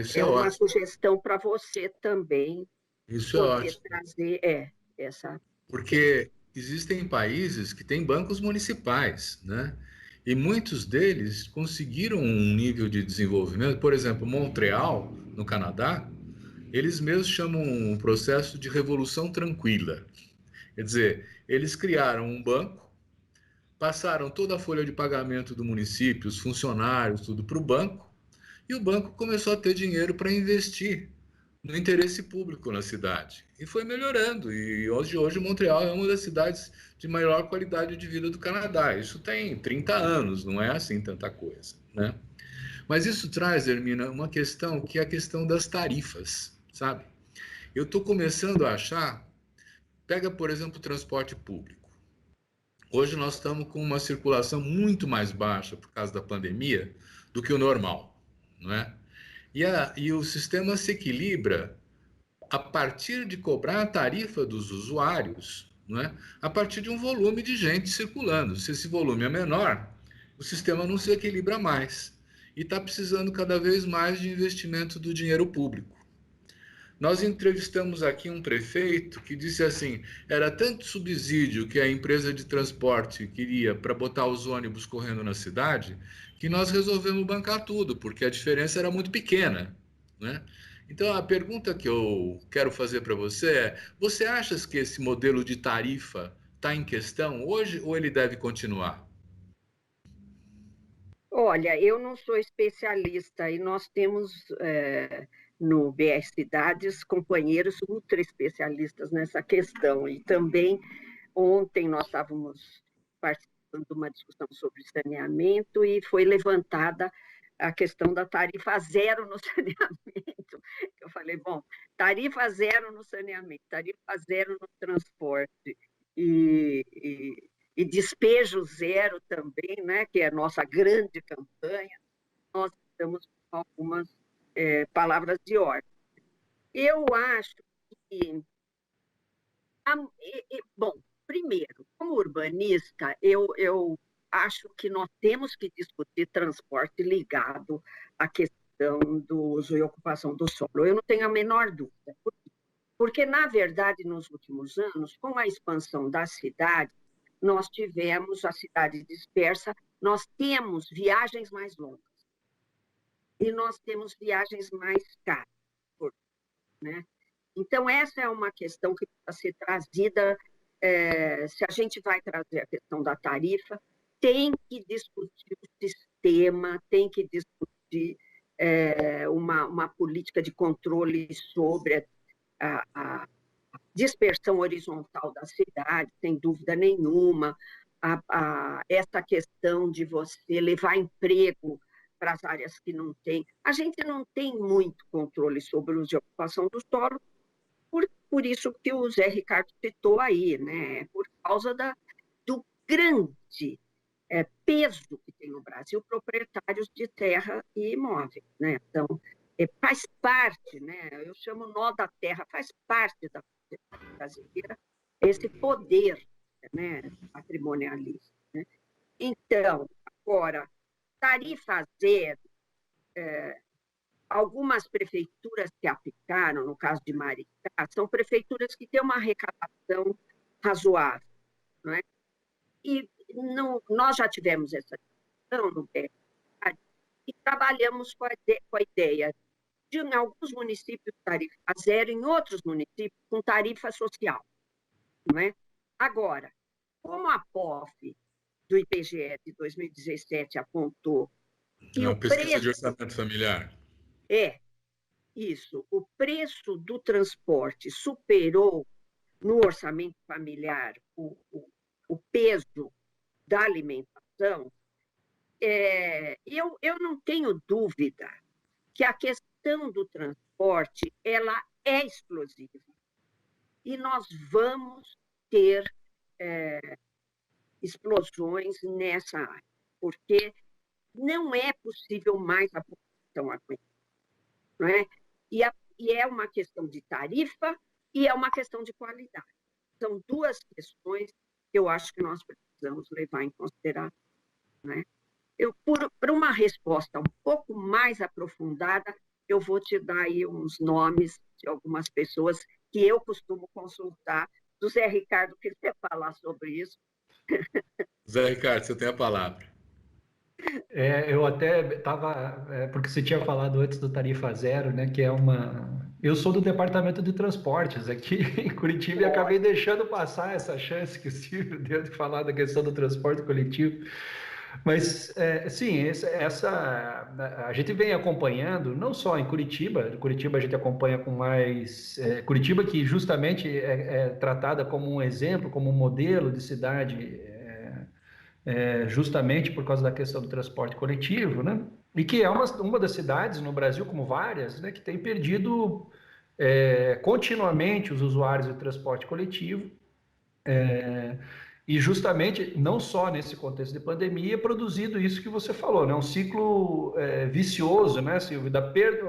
Isso é É uma ótimo. sugestão para você também Isso é poder ótimo. trazer essa questão. Porque existem países que têm bancos municipais, né? E muitos deles conseguiram um nível de desenvolvimento. Por exemplo, Montreal, no Canadá, eles mesmos chamam um processo de revolução tranquila. Quer dizer, eles criaram um banco, passaram toda a folha de pagamento do município, os funcionários, tudo para o banco, e o banco começou a ter dinheiro para investir no interesse público na cidade. E foi melhorando. E hoje Montreal é uma das cidades de maior qualidade de vida do Canadá. Isso tem 30 anos, não é assim tanta coisa, né? Mas isso traz, Hermina, uma questão que é a questão das tarifas, sabe? Eu estou começando a achar, pega, por exemplo, o transporte público. Hoje nós estamos com uma circulação muito mais baixa por causa da pandemia do que o normal, não é? E o sistema se equilibra a partir de cobrar a tarifa dos usuários, não é? A partir de um volume de gente circulando. Se esse volume é menor, o sistema não se equilibra mais. E está precisando cada vez mais de investimento do dinheiro público. Nós entrevistamos aqui um prefeito que disse assim: era tanto subsídio que a empresa de transporte queria para botar os ônibus correndo na cidade, que nós resolvemos bancar tudo, porque a diferença era muito pequena, né? Então a pergunta que eu quero fazer para você é: você acha que esse modelo de tarifa está em questão hoje ou ele deve continuar? Olha, eu não sou especialista e nós temos no BR Cidades companheiros ultra especialistas nessa questão. E também ontem nós estávamos participando de uma discussão sobre saneamento e foi levantada a questão da tarifa zero no saneamento. Eu falei, bom, tarifa zero no saneamento, tarifa zero no transporte e despejo zero também, né, que é a nossa grande campanha, nós estamos com algumas palavras de ordem. Eu acho que, bom, primeiro, como urbanista, eu acho que nós temos que discutir transporte ligado à questão do uso e ocupação do solo. Eu não tenho a menor dúvida. Porque, na verdade, nos últimos anos, com a expansão da cidade, nós tivemos a cidade dispersa, nós temos viagens mais longas e nós temos viagens mais caras, né? Então, essa é uma questão que precisa ser trazida. Se a gente vai trazer a questão da tarifa, tem que discutir o sistema, tem que discutir uma política de controle sobre a dispersão horizontal da cidade, sem dúvida nenhuma, essa questão de você levar emprego para as áreas que não tem. A gente não tem muito controle sobre o uso e ocupação do solo, por isso que o Zé Ricardo citou aí, né? Por causa do grande peso que tem no Brasil proprietários de terra e imóveis, né? Então, faz parte, né? Eu chamo nó da terra, faz parte da sociedade brasileira esse poder, né, patrimonialista, né? Então, agora, tarifa zero, algumas prefeituras que aplicaram, no caso de Maricá, são prefeituras que têm uma arrecadação razoável, não é? E nós já tivemos essa discussão no BR e trabalhamos com a ideia de, em alguns municípios, tarifa zero, em outros municípios, com tarifa social. Não é? Agora, como a POF do IBGE de 2017 apontou que A o pesquisa de preço orçamento familiar. o preço do transporte superou no orçamento familiar o peso da alimentação, eu não tenho dúvida que a questão do transporte ela é explosiva. E nós vamos ter explosões nessa área, porque não é possível mais a população aguentar. Não é? E é uma questão de tarifa e é uma questão de qualidade. São duas questões que eu acho que nós precisamos levar em consideração. Né? Por uma resposta um pouco mais aprofundada, eu vou te dar aí uns nomes de algumas pessoas que eu costumo consultar. Do Zé Ricardo, que você falar sobre isso. Zé Ricardo, você tem a palavra. Eu até estava, porque você tinha falado antes do Tarifa Zero, né, que é uma... Eu sou do departamento de transportes aqui em Curitiba e acabei deixando passar essa chance que o Silvio deu de falar da questão do transporte coletivo. Mas, sim, a gente vem acompanhando, não só em Curitiba a gente acompanha com mais... Curitiba, que justamente é tratada como um exemplo, como um modelo de cidade, justamente por causa da questão do transporte coletivo, né? E que é uma das cidades no Brasil, como várias, né, que tem perdido continuamente os usuários do transporte coletivo. E justamente, não só nesse contexto de pandemia, produzido isso que você falou, né? Um ciclo vicioso, né, Silvio? Da perda,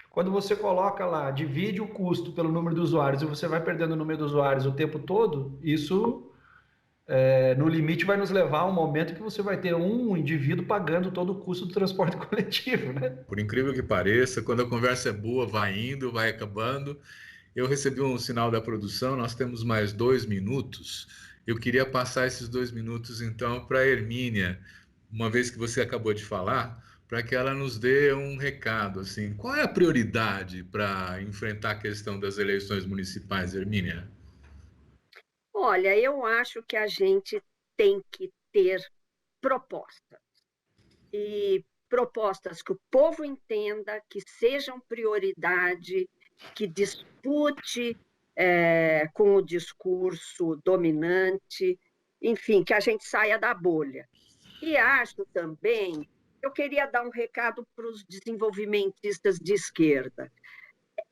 quando você coloca lá, divide o custo pelo número de usuários e você vai perdendo o número de usuários o tempo todo, isso, no limite, vai nos levar a um momento que você vai ter um indivíduo pagando todo o custo do transporte coletivo, né? Por incrível que pareça, quando a conversa é boa, vai indo, vai acabando. Eu recebi um sinal da produção, nós temos mais 2 minutos. Eu queria passar esses 2 minutos, então, para a Hermínia, uma vez que você acabou de falar, para que ela nos dê um recado. Assim, qual é a prioridade para enfrentar a questão das eleições municipais, Hermínia? Olha, eu acho que a gente tem que ter propostas. E propostas que o povo entenda, que sejam prioridade, que dispute com o discurso dominante, enfim, que a gente saia da bolha. E acho também, eu queria dar um recado para os desenvolvimentistas de esquerda.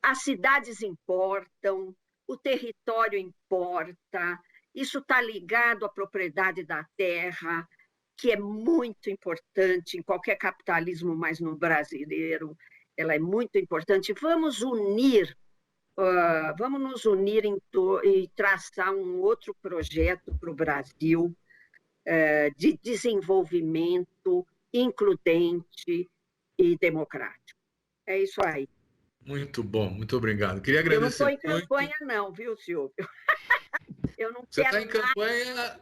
As cidades importam, o território importa, isso está ligado à propriedade da terra, que é muito importante em qualquer capitalismo, mas no brasileiro ela é muito importante. Vamos nos unir e traçar um outro projeto para o Brasil de desenvolvimento includente e democrático. É isso aí. Muito bom, muito obrigado. Queria Eu não estou agradecer em campanha, não, viu, Silvio? Eu não Você quero está em campanha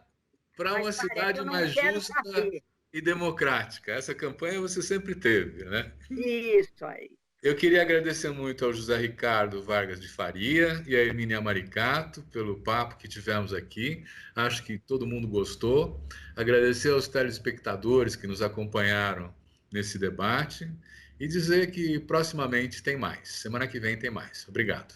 para uma cidade mais justa saber. e democrática. Essa campanha você sempre teve, né? Isso aí. Eu queria agradecer muito ao José Ricardo Vargas de Faria e à Hermínia Maricato pelo papo que tivemos aqui. Acho que todo mundo gostou. Agradecer aos telespectadores que nos acompanharam nesse debate e dizer que proximamente tem mais. Semana que vem tem mais. Obrigado.